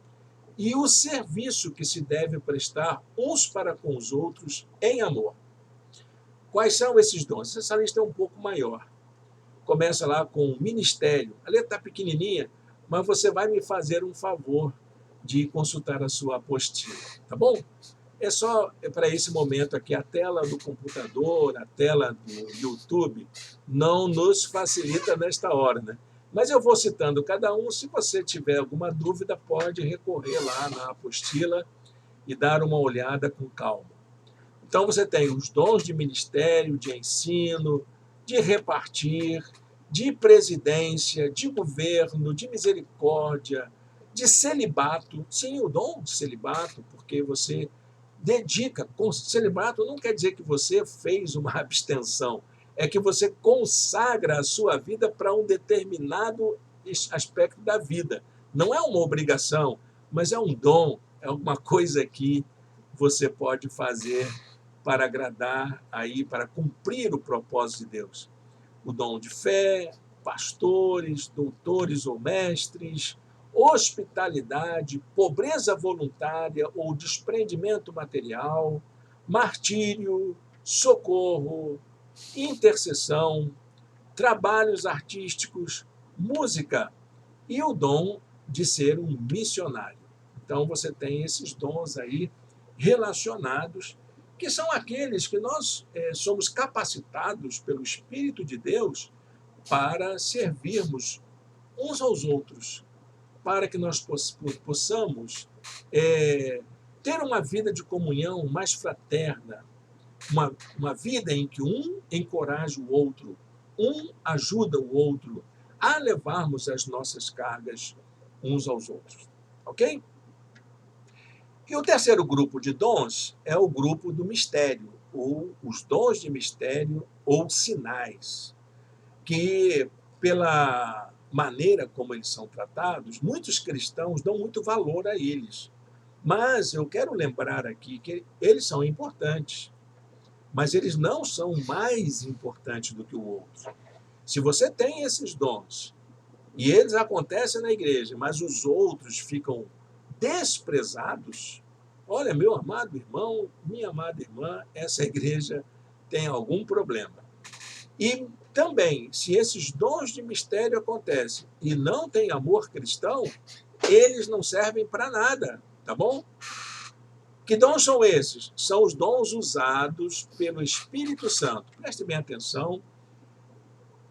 e o serviço que se deve prestar uns para com os outros em amor. Quais são esses dons? Essa lista é um pouco maior. Começa lá com o ministério. A letra está pequenininha, mas você vai me fazer um favor de consultar a sua apostila, tá bom? É só para esse momento aqui, a tela do computador, a tela do YouTube, não nos facilita nesta hora, né? Mas eu vou citando cada um. Se você tiver alguma dúvida, pode recorrer lá na apostila e dar uma olhada com calma. Então, você tem os dons de ministério, de ensino, de repartir, de presidência, de governo, de misericórdia, de celibato. Sim, o dom de celibato, porque você dedica. Celibato não quer dizer que você fez uma abstenção, é que você consagra a sua vida para um determinado aspecto da vida. Não é uma obrigação, mas é um dom, é alguma coisa que você pode fazer para agradar aí, para cumprir o propósito de Deus. O dom de fé, pastores, doutores ou mestres, hospitalidade, pobreza voluntária ou desprendimento material, martírio, socorro, intercessão, trabalhos artísticos, música e o dom de ser um missionário. Então você tem esses dons aí relacionados, que são aqueles que nós somos capacitados pelo Espírito de Deus para servirmos uns aos outros, para que nós possamos ter uma vida de comunhão mais fraterna, uma vida em que um encoraja o outro, um ajuda o outro a levarmos as nossas cargas uns aos outros. Ok? E o terceiro grupo de dons é o grupo do mistério, ou os dons de mistério ou sinais, que, pela maneira como eles são tratados, muitos cristãos dão muito valor a eles. Mas eu quero lembrar aqui que eles são importantes, mas eles não são mais importantes do que o outro. Se você tem esses dons e eles acontecem na igreja, mas os outros ficam desprezados, olha, meu amado irmão, minha amada irmã, essa igreja tem algum problema. E também, se esses dons de mistério acontecem e não tem amor cristão, eles não servem para nada, tá bom? Que dons são esses? São os dons usados pelo Espírito Santo. Preste bem atenção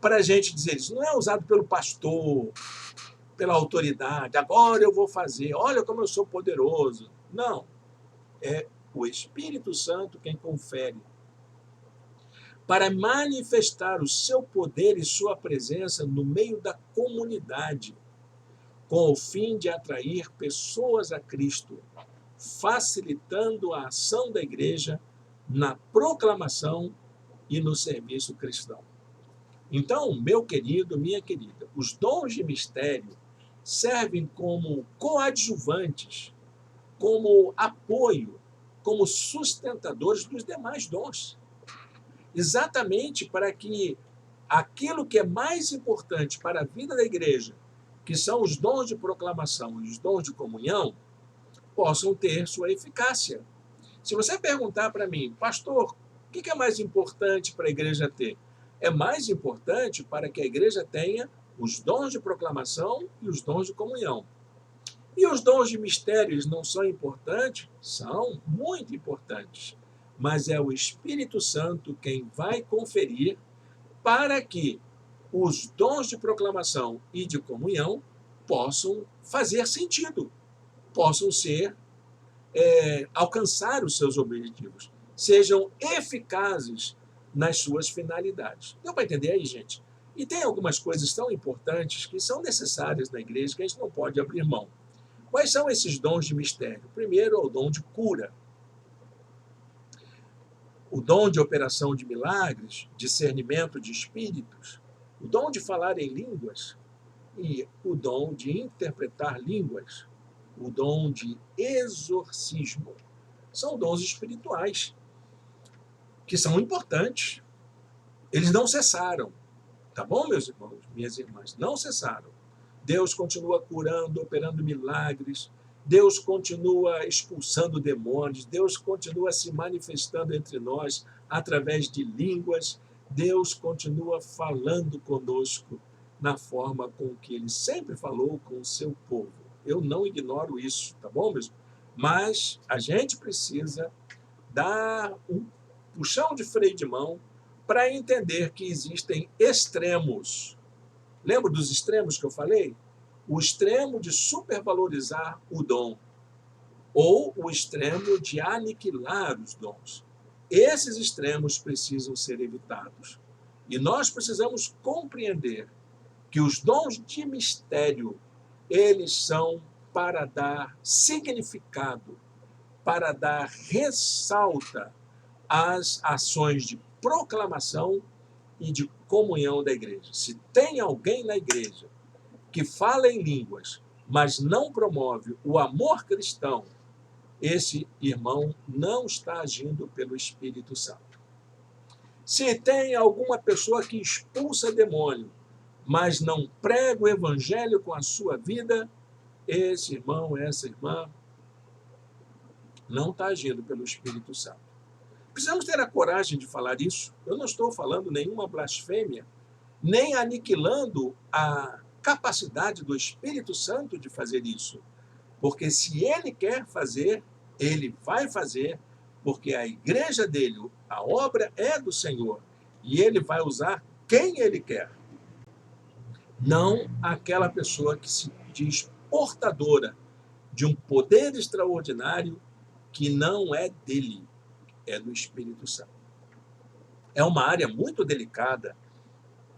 para a gente dizer isso. Não é usado pelo pastor, pela autoridade. Agora eu vou fazer. Olha como eu sou poderoso. Não. É o Espírito Santo quem confere, para manifestar o seu poder e sua presença no meio da comunidade, com o fim de atrair pessoas a Cristo, facilitando a ação da igreja na proclamação e no serviço cristão. Então, meu querido, minha querida, os dons de mistério servem como coadjuvantes, como apoio, como sustentadores dos demais dons. Exatamente para que aquilo que é mais importante para a vida da igreja, que são os dons de proclamação e os dons de comunhão, possam ter sua eficácia. Se você perguntar para mim, pastor, o que é mais importante para a igreja ter? É mais importante para que a igreja tenha os dons de proclamação e os dons de comunhão. E os dons de mistérios não são importantes? São muito importantes. Mas é o Espírito Santo quem vai conferir para que os dons de proclamação e de comunhão possam fazer sentido, possam ser alcançar os seus objetivos, sejam eficazes nas suas finalidades. Deu para entender aí, gente? E tem algumas coisas tão importantes que são necessárias na igreja que a gente não pode abrir mão. Quais são esses dons de mistério? Primeiro é o dom de cura, o dom de operação de milagres, discernimento de espíritos, o dom de falar em línguas e o dom de interpretar línguas, o dom de exorcismo. São dons espirituais que são importantes. Eles não cessaram, tá bom, meus irmãos, minhas irmãs? Não cessaram. Deus continua curando, operando milagres, Deus continua expulsando demônios, Deus continua se manifestando entre nós através de línguas, Deus continua falando conosco na forma com que Ele sempre falou com o seu povo. Eu não ignoro isso, tá bom, meus? Mas a gente precisa dar um puxão de freio de mão para entender que existem extremos. Lembra dos extremos que eu falei? O extremo de supervalorizar o dom ou o extremo de aniquilar os dons. Esses extremos precisam ser evitados. E nós precisamos compreender que os dons de mistério, eles são para dar significado, para dar ressalta às ações de proclamação e de comunhão da igreja. Se tem alguém na igreja que fala em línguas, mas não promove o amor cristão, esse irmão não está agindo pelo Espírito Santo. Se tem alguma pessoa que expulsa demônio, mas não prega o evangelho com a sua vida, esse irmão, essa irmã, não está agindo pelo Espírito Santo. Precisamos ter a coragem de falar isso. Eu não estou falando nenhuma blasfêmia, nem aniquilando a capacidade do Espírito Santo de fazer isso. Porque se ele quer fazer, ele vai fazer, porque a igreja dele, a obra é do Senhor, e ele vai usar quem ele quer. Não aquela pessoa que se diz portadora de um poder extraordinário que não é dele, é do Espírito Santo. É uma área muito delicada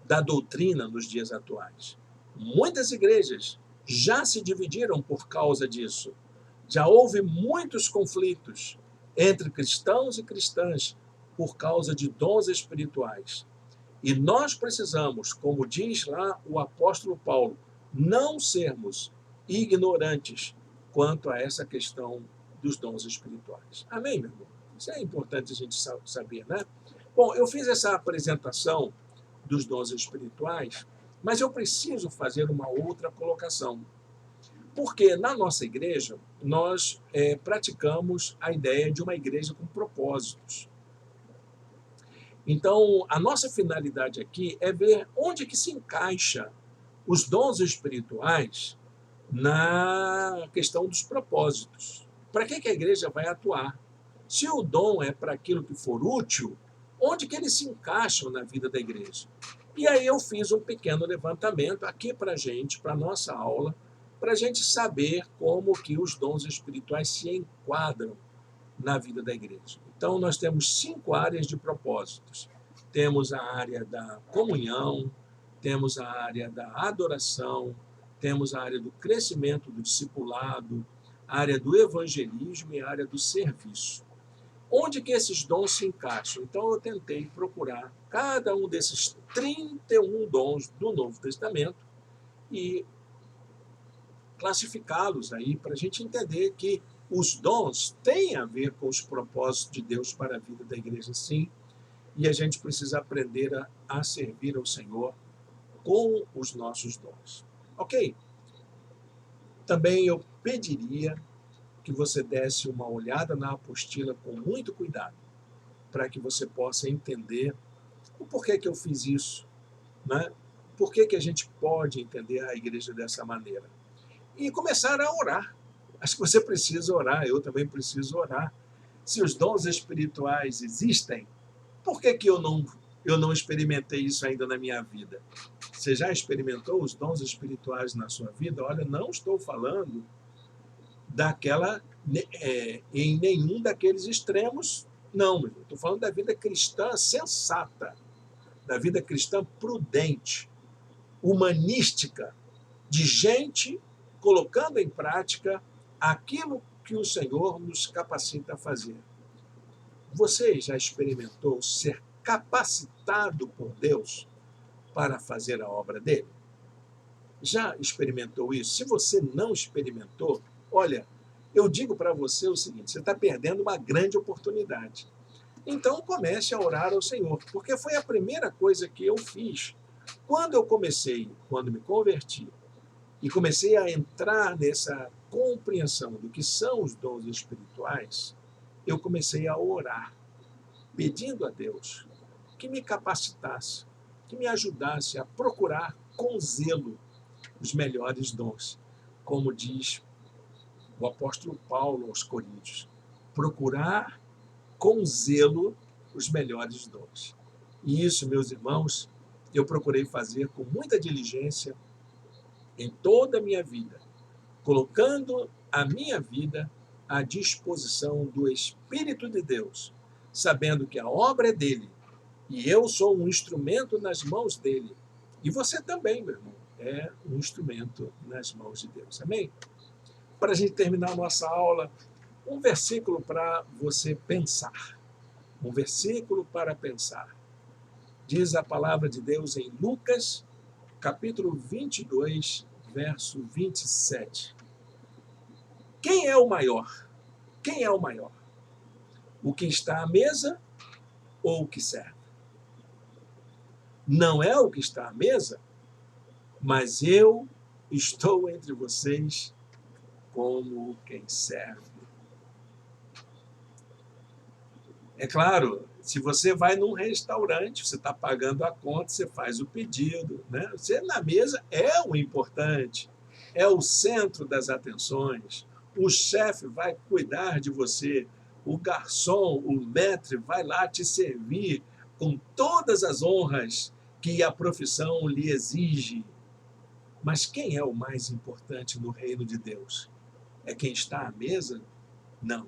da doutrina nos dias atuais. Muitas igrejas já se dividiram por causa disso. Já houve muitos conflitos entre cristãos e cristãs por causa de dons espirituais. E nós precisamos, como diz lá o apóstolo Paulo, não sermos ignorantes quanto a essa questão dos dons espirituais. Amém, meu irmão? Isso é importante a gente saber, né? Bom, eu fiz essa apresentação dos dons espirituais, mas eu preciso fazer uma outra colocação. Porque na nossa igreja, nós praticamos a ideia de uma igreja com propósitos. Então, a nossa finalidade aqui é ver onde que se encaixa os dons espirituais na questão dos propósitos. Para que a igreja vai atuar? Se o dom é para aquilo que for útil, onde que eles se encaixam na vida da igreja? E aí eu fiz um pequeno levantamento aqui para a gente, para a nossa aula, para a gente saber como que os dons espirituais se enquadram na vida da igreja. Então, nós temos 5 áreas de propósitos. Temos a área da comunhão, temos a área da adoração, temos a área do crescimento do discipulado, a área do evangelismo e a área do serviço. onde que esses dons se encaixam? Então eu tentei procurar cada um desses 31 dons do Novo Testamento e classificá-los aí para a gente entender que os dons têm a ver com os propósitos de Deus para a vida da igreja, sim, e a gente precisa aprender a servir ao Senhor com os nossos dons. Ok? Também eu pediria que você desse uma olhada na apostila com muito cuidado, para que você possa entender o porquê que eu fiz isso, né? Por que a gente pode entender a igreja dessa maneira. E começar a orar. Acho que você precisa orar, eu também preciso orar. Se os dons espirituais existem, por que eu não experimentei isso ainda na minha vida? Você já experimentou os dons espirituais na sua vida? Olha, não estou falando em nenhum daqueles extremos, não. Estou falando da vida cristã sensata, da vida cristã prudente, humanística, de gente colocando em prática aquilo que o Senhor nos capacita a fazer. Você já experimentou ser capacitado por Deus para fazer a obra dele? Já experimentou isso? Se você não experimentou, olha, eu digo para você o seguinte: você está perdendo uma grande oportunidade. Então comece a orar ao Senhor, porque foi a primeira coisa que eu fiz quando me converti e comecei a entrar nessa compreensão do que são os dons espirituais. Eu comecei a orar, pedindo a Deus que me capacitasse, que me ajudasse a procurar com zelo os melhores dons. Como diz o apóstolo Paulo aos Coríntios, procurar com zelo os melhores dons. E isso, meus irmãos, eu procurei fazer com muita diligência em toda a minha vida, colocando a minha vida à disposição do Espírito de Deus, sabendo que a obra é dele e eu sou um instrumento nas mãos dele. E você também, meu irmão, é um instrumento nas mãos de Deus. Amém? Para a gente terminar a nossa aula, um versículo para você pensar. Um versículo para pensar. Diz a palavra de Deus em Lucas, capítulo 22, verso 27. Quem é o maior? Quem é o maior? O que está à mesa ou o que serve? Não é o que está à mesa, mas eu estou entre vocês como quem serve. É claro, se você vai num restaurante, você está pagando a conta, você faz o pedido, né? Você na mesa é o importante, é o centro das atenções. O chefe vai cuidar de você, o garçom, o maître vai lá te servir com todas as honras que a profissão lhe exige. Mas quem é o mais importante no reino de Deus? É quem está à mesa? Não.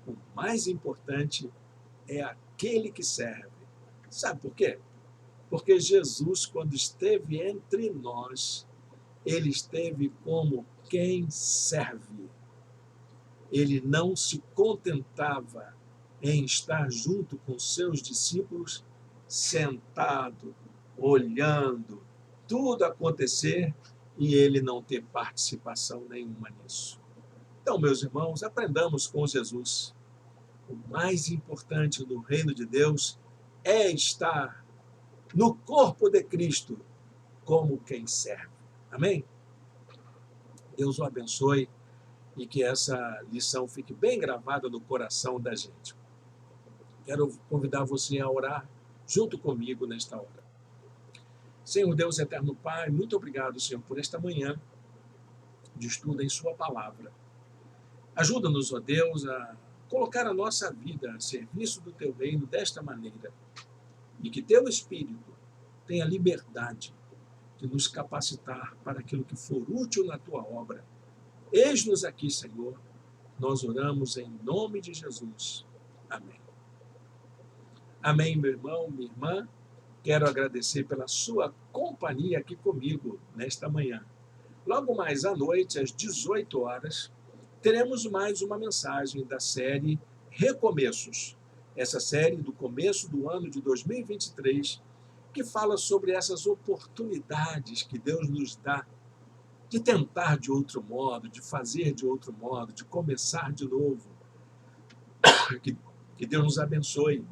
O mais importante é aquele que serve. Sabe por quê? Porque Jesus, quando esteve entre nós, ele esteve como quem serve. Ele não se contentava em estar junto com seus discípulos, sentado, olhando tudo acontecer e ele não ter participação nenhuma nisso. Então, meus irmãos, aprendamos com Jesus. O mais importante no reino de Deus é estar no corpo de Cristo como quem serve. Amém? Deus o abençoe e que essa lição fique bem gravada no coração da gente. Quero convidar você a orar junto comigo nesta hora. Senhor Deus eterno Pai, muito obrigado, Senhor, por esta manhã de estudo em sua palavra. Ajuda-nos, ó Deus, a colocar a nossa vida a serviço do teu reino desta maneira e que teu Espírito tenha liberdade de nos capacitar para aquilo que for útil na tua obra. Eis-nos aqui, Senhor, nós oramos em nome de Jesus. Amém. Amém, meu irmão, minha irmã. Quero agradecer pela sua companhia aqui comigo nesta manhã. Logo mais à noite, às 18 horas, teremos mais uma mensagem da série Recomeços, essa série do começo do ano de 2023, que fala sobre essas oportunidades que Deus nos dá de tentar de outro modo, de fazer de outro modo, de começar de novo. Que Deus nos abençoe,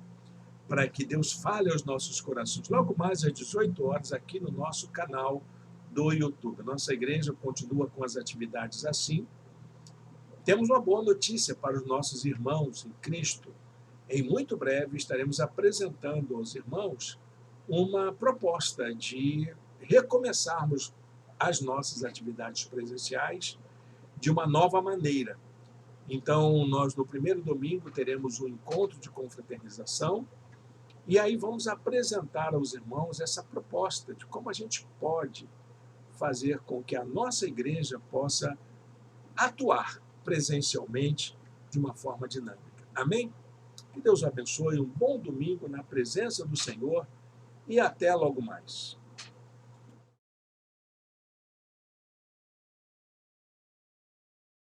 para que Deus fale aos nossos corações. Logo mais às 18 horas, aqui no nosso canal do YouTube. Nossa igreja continua com as atividades assim. Temos uma boa notícia para os nossos irmãos em Cristo. Em muito breve estaremos apresentando aos irmãos uma proposta de recomeçarmos as nossas atividades presenciais de uma nova maneira. Então, nós no primeiro domingo teremos um encontro de confraternização e aí vamos apresentar aos irmãos essa proposta de como a gente pode fazer com que a nossa igreja possa atuar presencialmente de uma forma dinâmica. Amém? Que Deus abençoe, um bom domingo na presença do Senhor e até logo mais.